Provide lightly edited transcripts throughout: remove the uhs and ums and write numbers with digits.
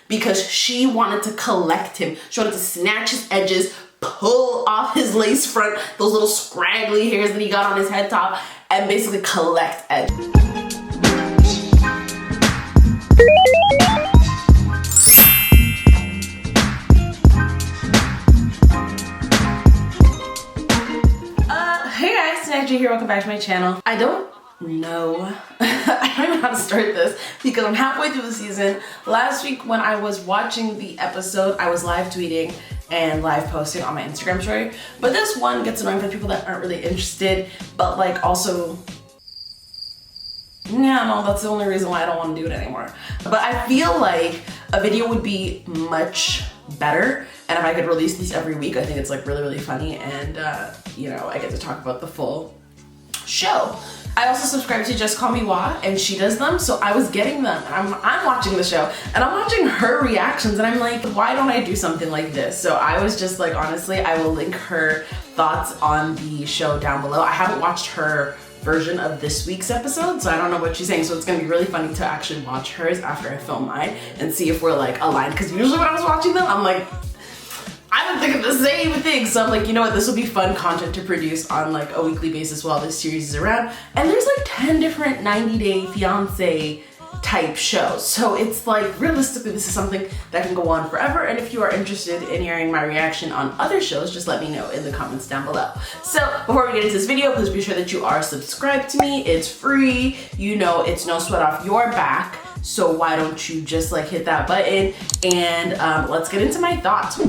because she wanted to collect him. She wanted to snatch his edges, pull off his lace front, those little scraggly hairs that he got on his head top, and basically collect edges. Hey guys, it's Nigeria here. Welcome back to my channel. I don't know. I don't even know how to start this because I'm halfway through the season. Last week when I was watching the episode, I was live tweeting and live posting on my Instagram story. But this one gets annoying for people that aren't really interested, but like also, yeah, no, that's the only reason why I don't want to do it anymore. But I feel like a video would be much better, and if I could release these every week, I think it's like really, really funny, and you know, I get to talk about the full show. I also subscribe to Just Call Me Wah, and she does them, so I was getting them, and I'm watching the show, and I'm watching her reactions, and I'm like, why don't I do something like this? So I was just like, honestly, I will link her thoughts on the show down below. I haven't watched her version of this week's episode, so I don't know what she's saying, so it's gonna be really funny to actually watch hers after I film mine and see if we're like aligned, because usually when I was watching them, I'm like, I don't think of the same thing. So I'm like, you know what, this will be fun content to produce on like a weekly basis while this series is around. And there's like 10 different 90-day fiancé type shows. So it's like, realistically, this is something that can go on forever. And if you are interested in hearing my reaction on other shows, just let me know in the comments down below. So before we get into this video, please be sure that you are subscribed to me. It's free. You know, it's no sweat off your back. So why don't you just like hit that button and let's get into my thoughts.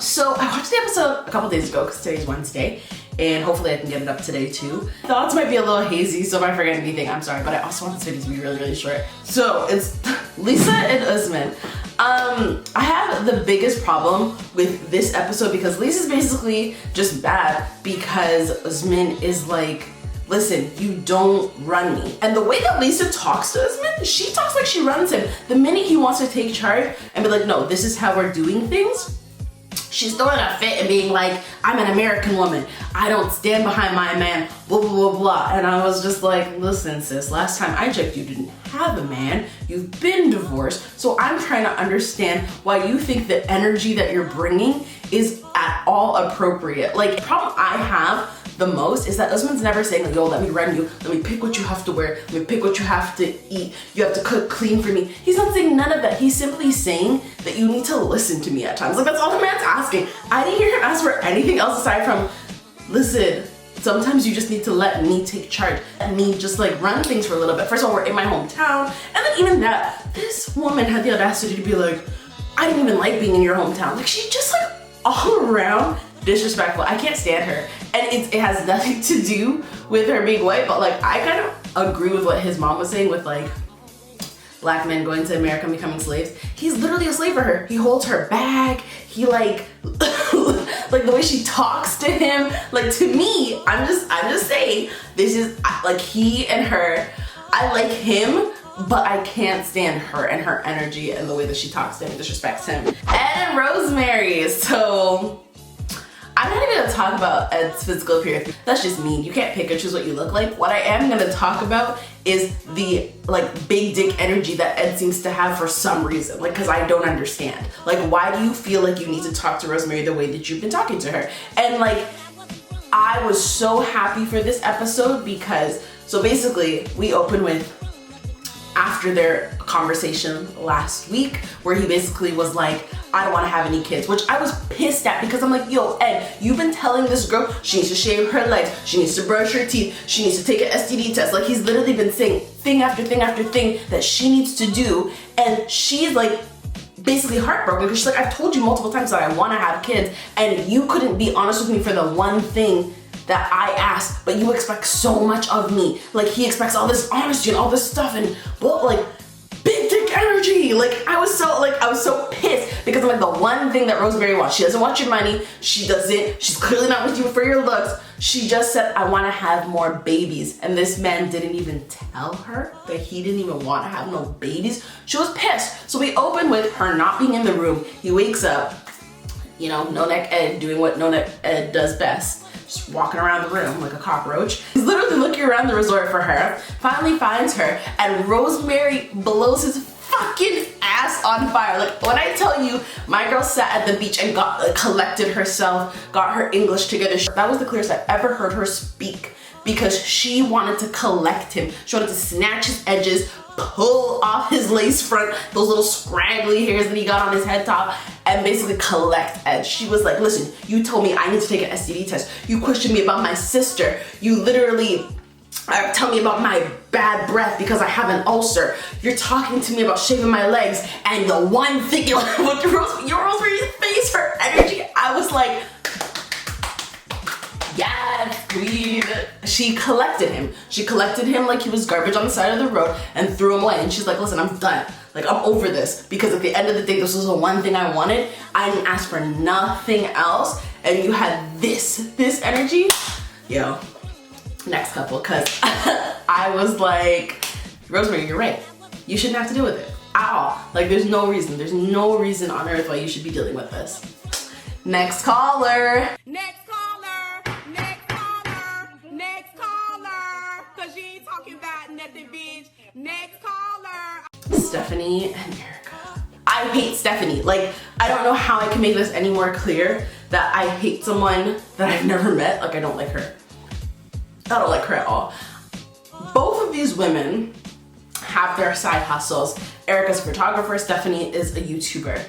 So I watched the episode a couple days ago because today's Wednesday, and hopefully I can get it up today too. Thoughts might be a little hazy, so if I forget anything, I'm sorry, but I also want this video to be really, really short. So it's Lisa and Usman. I have the biggest problem with this episode because Lisa's basically just bad because Usman is like, listen, you don't run me. And the way that Lisa talks to Usman, she talks like she runs him. The minute he wants to take charge and be like, no, this is how we're doing things, she's throwing a fit and being like, I'm an American woman. I don't stand behind my man, blah, blah, blah, blah. And I was just like, listen, sis, last time I checked, you didn't have a man. You've been divorced. So I'm trying to understand why you think the energy that you're bringing is at all appropriate. Like, the problem I have the most is that Usman's never saying like, yo, let me run you, let me pick what you have to wear, let me pick what you have to eat, you have to cook clean for me. He's not saying none of that. He's simply saying that you need to listen to me at times. Like, that's all the man's asking. I didn't hear him ask for anything else aside from, listen, sometimes you just need to let me take charge and me just like run things for a little bit. First of all, we're in my hometown, and then even that, this woman had the audacity to be like, I didn't even like being in your hometown. Like, she's just like all around disrespectful. I can't stand her. And it has nothing to do with her being white, but like, I kind of agree with what his mom was saying with like black men going to America and becoming slaves. He's literally a slave for her. He holds her bag. He like, like the way she talks to him, like to me, I'm just saying, this is like he and her, I like him, but I can't stand her and her energy and the way that she talks to him and disrespects him. And Rosemary, so I'm not even gonna talk about Ed's physical appearance. That's just mean. You can't pick or choose what you look like. What I am gonna talk about is the like big dick energy that Ed seems to have for some reason. Like, cause I don't understand. Like, why do you feel like you need to talk to Rosemary the way that you've been talking to her? And like, I was so happy for this episode because, so basically we open with after their conversation last week where he basically was like, I don't want to have any kids, which I was pissed at because I'm like, yo, Ed, you've been telling this girl she needs to shave her legs, she needs to brush her teeth, she needs to take an STD test. Like, he's literally been saying thing after thing after thing that she needs to do, and she's like basically heartbroken because she's like, I've told you multiple times that I want to have kids and you couldn't be honest with me for the one thing that I asked, but you expect so much of me. Like, he expects all this honesty and all this stuff and well, like big dick energy. Like, I was so pissed because I'm like, the one thing that Rosemary wants, she doesn't want your money, she's clearly not with you for your looks. She just said, I want to have more babies. And this man didn't even tell her that he didn't even want to have no babies. She was pissed. So we open with her not being in the room. He wakes up, you know, no neck Ed doing what no neck Ed does best. Just walking around the room like a cockroach. He's literally looking around the resort for her, finally finds her, and Rosemary blows his fucking ass on fire. Like when I tell you, my girl sat at the beach and collected herself, got her English together. That was the clearest I've ever heard her speak, because she wanted to collect him. She wanted to snatch his edges, pull off his lace front, those little scraggly hairs that he got on his head top, and basically collect edge. She was like, listen, you told me I need to take an STD test. You questioned me about my sister. You literally tell me about my bad breath because I have an ulcer. You're talking to me about shaving my legs, and the one thing with your Rosemary's face, her energy, I was like, yes, queen. She collected him. She collected him like he was garbage on the side of the road and threw him away. And she's like, listen, I'm done. Like, I'm over this, because at the end of the day, this was the one thing I wanted. I didn't ask for nothing else. And you had this energy. Yo, next couple, because I was like, Rosemary, you're right. You shouldn't have to deal with it at all. Like, there's no reason on earth why you should be dealing with this. Next caller. Next caller. Next caller. Next caller. Cause you ain't talking about nothing, bitch. Next caller. Stephanie and Erica. I hate Stephanie. Like, I don't know how I can make this any more clear that I hate someone that I've never met. Like, I don't like her. I don't like her at all. Both of these women have their side hustles. Erica's a photographer, Stephanie is a YouTuber.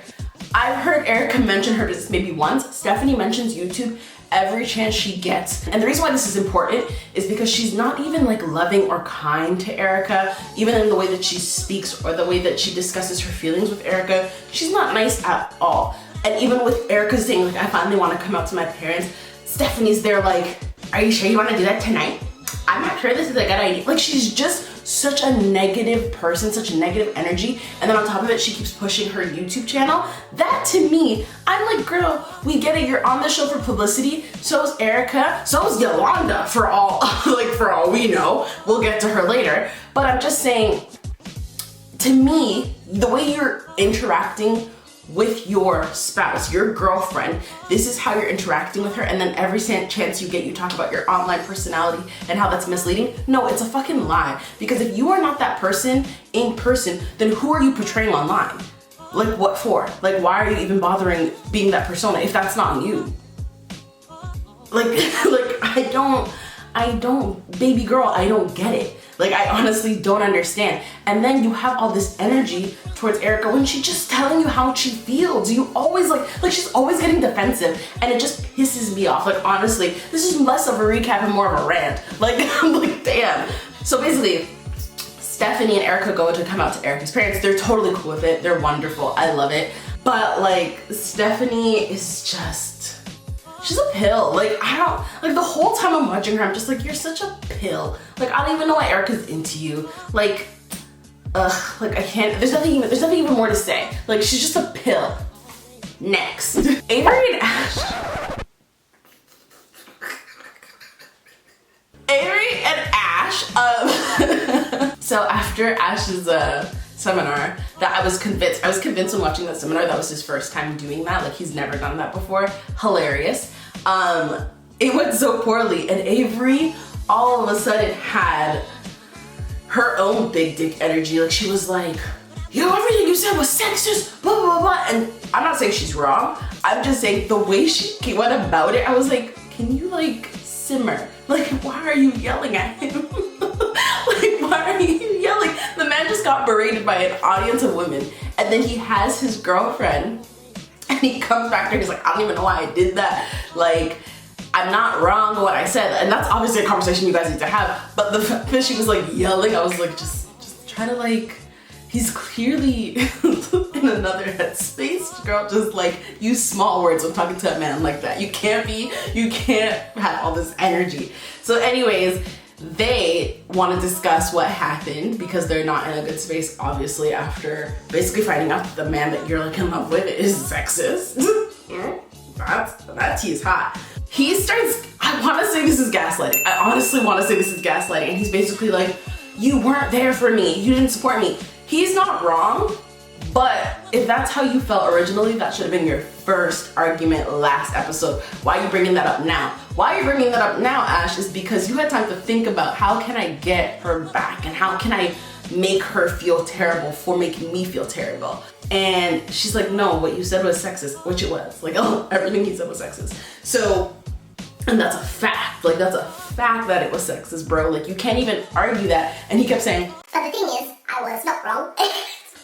I've heard Erica mention her business maybe once. Stephanie mentions YouTube every chance she gets. And the reason why this is important is because she's not even like loving or kind to Erica, even in the way that she speaks or the way that she discusses her feelings with Erica. She's not nice at all. And even with Erica saying, like, I finally want to come out to my parents, Stephanie's there like, are you sure you want to do that tonight? I'm not sure this is a good idea. Like, she's just such a negative person, such a negative energy. And then on top of it, she keeps pushing her YouTube channel. That to me, I'm like, girl, we get it. You're on the show for publicity. So is Erica. So is Yolanda for all, like, for all we know. We'll get to her later. But I'm just saying, to me, the way you're interacting with your spouse, your girlfriend, this is how you're interacting with her, and then every chance you get, you talk about your online personality and how that's misleading. No, it's a fucking lie. Because if you are not that person in person, then who are you portraying online? Like, what for? Like, why are you even bothering being that persona if that's not you? Like, I don't, baby girl, I don't get it. Like, I honestly don't understand. And then you have all this energy towards Erica when she's just telling you how she feels. You always like she's always getting defensive, and it just pisses me off. Like, honestly, this is less of a recap and more of a rant. Like, I'm like, damn. So basically, Stephanie and Erica go to come out to Erica's parents. They're totally cool with it. They're wonderful. I love it. But like, Stephanie is just, she's a pill. Like, I don't, like, the whole time I'm watching her, I'm just like, you're such a pill. Like, I don't even know why Erica's into you. Like, ugh, like, I can't, there's nothing even more to say. Like, she's just a pill. Next. Avery and Ash. Avery and Ash, so after Ash's seminar, that I was convinced when watching that seminar that was his first time doing that. Like, he's never done that before. Hilarious. It went so poorly, and Avery all of a sudden had her own big dick energy. Like, she was like, yo, everything you said was sexist, blah, blah, blah. And I'm not saying she's wrong. I'm just saying the way she went about it, I was like, can you, like, simmer? Like, why are you yelling at him? Like, why are you yelling? The man just got berated by an audience of women, and then he has his girlfriend, and he comes back there, he's like, I don't even know why I did that. Like, I'm not wrong what I said. And that's obviously a conversation you guys need to have. But the fact that she was like yelling, I was like, just try to, like, he's clearly in another headspace. Girl, just like use small words when talking to a man like that. You can't have all this energy. So anyways, they want to discuss what happened because they're not in a good space, obviously, after basically finding out that the man that you're like in love with is sexist. That tea is hot. He starts, I want to say this is gaslighting. I honestly want to say this is gaslighting. And he's basically like, you weren't there for me. You didn't support me. He's not wrong, but if that's how you felt originally, that should have been your first argument last episode. Why are you bringing that up now? Why are you bringing that up now, Ash, is because you had time to think about how can I get her back and how can I make her feel terrible for making me feel terrible. And she's like, no, what you said was sexist, which it was. Like, oh, everything he said was sexist. So, and that's a fact. Like, that's a fact that it was sexist, bro. Like, you can't even argue that. And he kept saying, but the thing is, I was not wrong.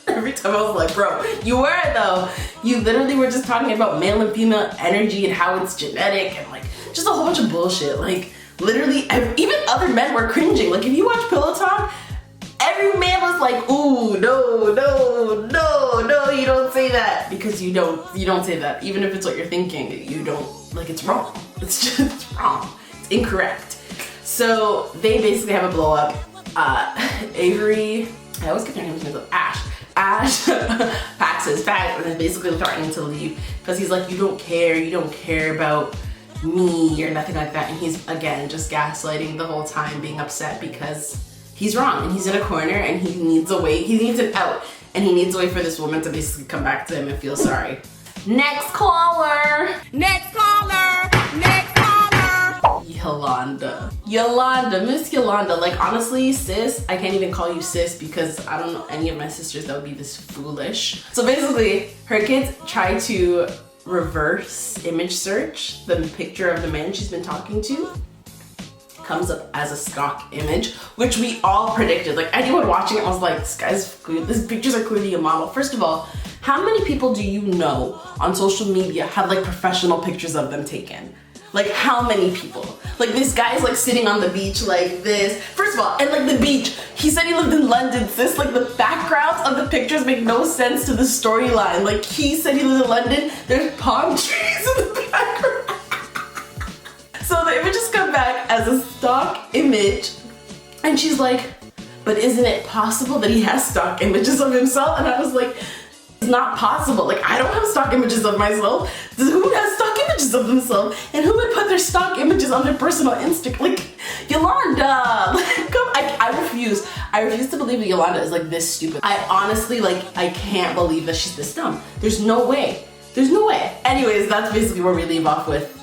Every time I was like, bro, you were though. You literally were just talking about male and female energy and how it's genetic and like just a whole bunch of bullshit. Like, literally, even other men were cringing. Like, if you watch Pillow Talk, every man was like, ooh, no, no, no, no, you don't say that. Because you don't say that. Even if it's what you're thinking, you don't, like, it's wrong. It's just wrong. It's incorrect. So they basically have a blow up. Avery, I always get their names mixed up, Ash packs his bag and is basically threatening to leave because he's like, you don't care about me or nothing like that. And he's, again, just gaslighting the whole time, being upset because he's wrong and he's in a corner and he needs a way, he needs an out, and he needs a way for this woman to basically come back to him and feel sorry. Next caller! Next caller! Next caller! Yolanda, Miss Yolanda. Like, honestly, sis, I can't even call you sis because I don't know any of my sisters that would be this foolish. So basically, her kids try to reverse image search the picture of the man she's been talking to. Comes up as a stock image, which we all predicted. Like, anyone watching it was like, these pictures are clearly a model. First of all, how many people do you know on social media have like professional pictures of them taken? Like, how many people? Like, this guy's like sitting on the beach like this. First of all, and like the beach, he said he lived in London, sis. Like, the backgrounds of the pictures make no sense to the storyline. Like, he said he lived in London, there's palm trees in the background. So the images come back as a stock image, and she's like, but isn't it possible that he has stock images of himself? And I was like, it's not possible. Like, I don't have stock images of myself. Who has stock images of themselves? And who would put their stock images on their personal Instagram? Like, Yolanda, like, come, I refuse. I refuse to believe that Yolanda is like this stupid. I honestly, like, I can't believe that she's this dumb. There's no way. There's no way. Anyways, that's basically where we leave off with.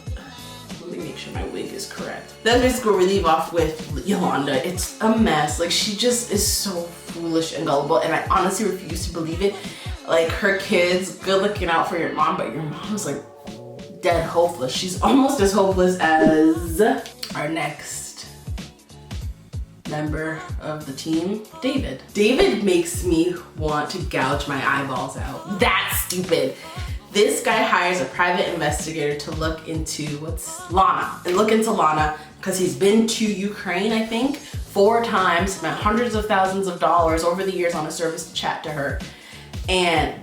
Let me make sure my wig is correct. That's basically where we leave off with Yolanda. It's a mess. Like, she just is so foolish and gullible, and I honestly refuse to believe it. Like, her kids, good looking out for your mom, but your mom is like dead hopeless. She's almost as hopeless as our next member of the team, David. David makes me want to gouge my eyeballs out. That's stupid. This guy hires a private investigator to look into Lana, because he's been to Ukraine, I think, 4 times, spent hundreds of thousands of dollars over the years on a service to chat to her. And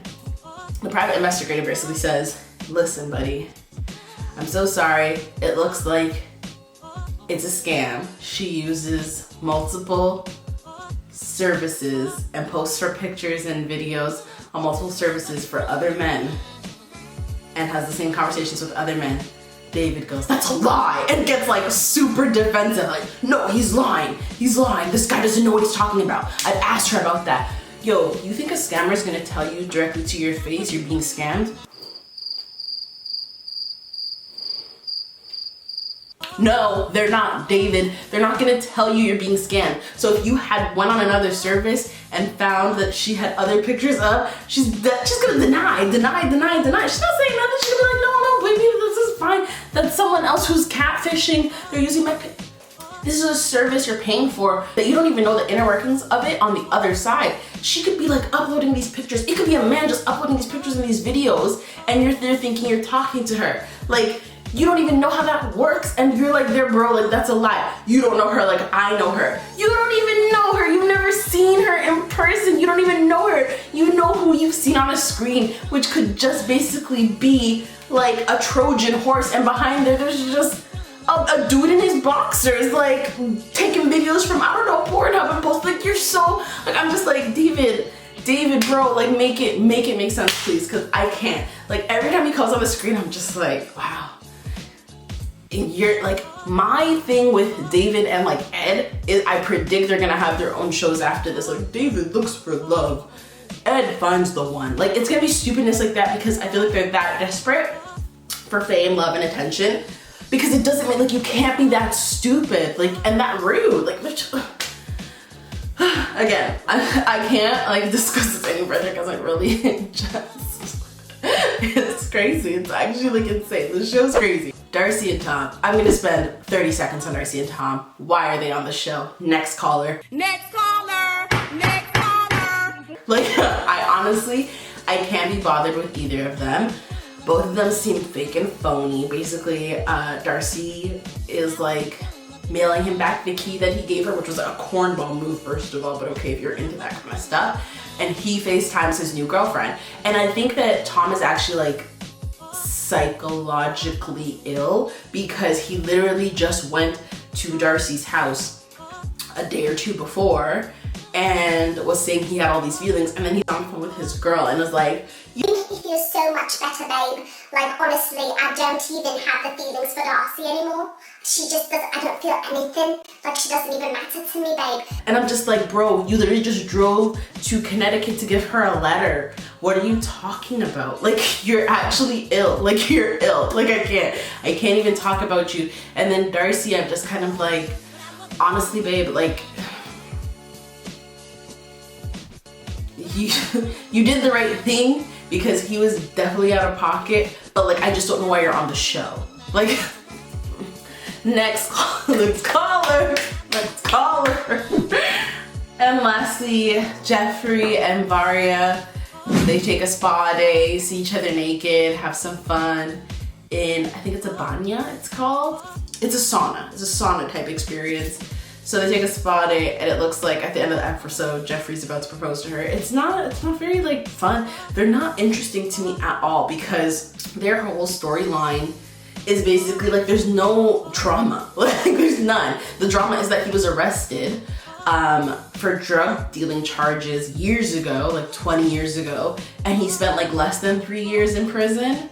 the private investigator basically says, listen, buddy, I'm so sorry. It looks like it's a scam. She uses multiple services and posts her pictures and videos on multiple services for other men and has the same conversations with other men. David goes, that's a lie, and gets like super defensive. Like, no, he's lying. He's lying. This guy doesn't know what he's talking about. I've asked her about that. Yo, you think a scammer is gonna tell you directly to your face you're being scammed? No, they're not, David. They're not gonna tell you you're being scammed. So if you had went on another service and found that she had other pictures up, she's gonna deny. She's not saying nothing. She's gonna be like, no, baby, this is fine. That's someone else who's catfishing. They're using my pic. This is a service you're paying for that you don't even know the inner workings of it on the other side. She could be like uploading these pictures. It could be a man just uploading these pictures and these videos, and you're there thinking you're talking to her. Like, you don't even know how that works, and you're like, there, bro, like, that's a lie. You don't know her like I know her. You don't even know her. You've never seen her in person. You don't even know her. You know who you've seen on a screen, which could just basically be like a Trojan horse, and behind there, there's just a dude in his boxers, like, taking videos from, I don't know, Pornhub and post. Like, you're so, like, I'm just like, David, bro, like, make it make sense, please, because I can't. Like, every time he comes on the screen, I'm just like, wow. And you're like, my thing with David and like Ed is I predict they're gonna have their own shows after this. Like, David looks for love, Ed finds the one. Like, it's gonna be stupidness like that because I feel like they're that desperate for fame, love, and attention. Because it doesn't mean, like, you can't be that stupid, like, and that rude, like, which, again, I can't like discuss this any further because I really just, it's crazy. It's actually like insane. This show's crazy. Darcy and Tom. I'm gonna spend 30 seconds on Darcy and Tom. Why are they on the show? Next caller. Next caller. Next caller. Like, I can't be bothered with either of them. Both of them seem fake and phony. Basically, Darcy is like mailing him back the key that he gave her, which was a cornball move, first of all, but okay if you're into that kind of stuff. And he FaceTimes his new girlfriend. And I think that Tom is actually like psychologically ill because he literally just went to Darcy's house a day or two before and was saying he had all these feelings, and then he's on the phone with his girl and was like, You make me feel so much better, babe. Like, honestly, I don't even have the feelings for Darcy anymore. She just doesn't, I don't feel anything. Like, she doesn't even matter to me, babe. and I'm just like, bro, you literally just drove to Connecticut to give her a letter. What are you talking about? Like, you're actually ill. Like, you're ill. Like, I can't even talk about you. And then Darcy, I'm just kind of like, honestly, babe, like, you did the right thing because he was definitely out of pocket, but like, I just don't know why you're on the show. Like, next caller. And lastly, Jeffrey and Varya, they take a spa day, see each other naked, have some fun in, I think it's a banya, it's called. It's a sauna type experience. So they take a spa day, and it looks like at the end of the episode, Jeffrey's about to propose to her. It's not very like fun. They're not interesting to me at all because their whole storyline is basically like there's no drama. Like, there's none. The drama is that he was arrested for drug dealing charges years ago, like 20 years ago, and he spent like less than 3 years in prison.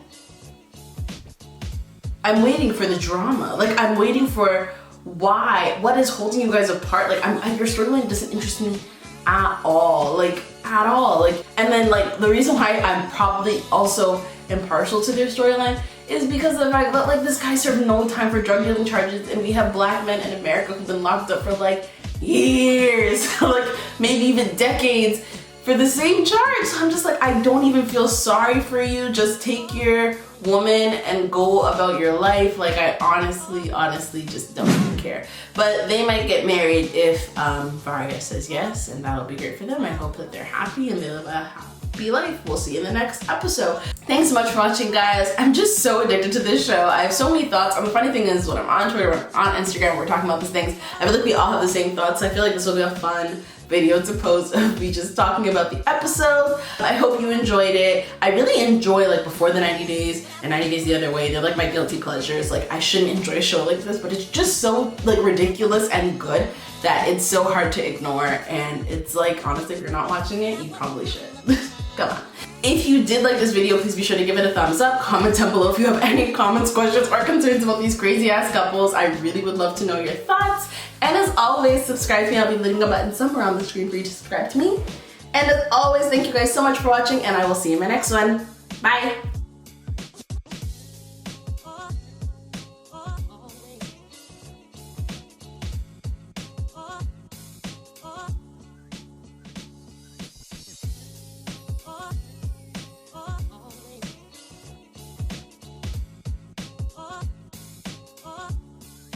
I'm waiting for the drama. Like, I'm waiting for what is holding you guys apart? Like, your storyline doesn't interest me at all. Like, at all. Like, and then like the reason why I'm probably also impartial to their storyline is because of the fact that like this guy served no time for drug dealing charges, and we have black men in America who've been locked up for like years, like maybe even decades for the same charge. So I'm just like, I don't even feel sorry for you. Just take your woman and go about your life. Like, I honestly just don't even care. But they might get married if Vargas says yes, and that'll be great for them. I hope that they're happy and they live a happy life. We'll see you in the next episode. Thanks so much for watching, guys. I'm just so addicted to this show. I have so many thoughts, and the funny thing is when I'm on Twitter, when I'm on Instagram, we're talking about these things, I feel like we all have the same thoughts. I feel like this will be a fun video to post of me just talking about the episode. I hope you enjoyed it. I really enjoy like Before the 90 Days and 90 Days the Other Way. They're like my guilty pleasures. Like, I shouldn't enjoy a show like this, but it's just so like ridiculous and good that it's so hard to ignore. And it's like, honestly, if you're not watching it, you probably should. Come on. If you did like this video, please be sure to give it a thumbs up. Comment down below if you have any comments, questions, or concerns about these crazy ass couples. I really would love to know your thoughts. And as always, subscribe to me. I'll be leaving a button somewhere on the screen for you to subscribe to me. And as always, thank you guys so much for watching, and I will see you in my next one. Bye.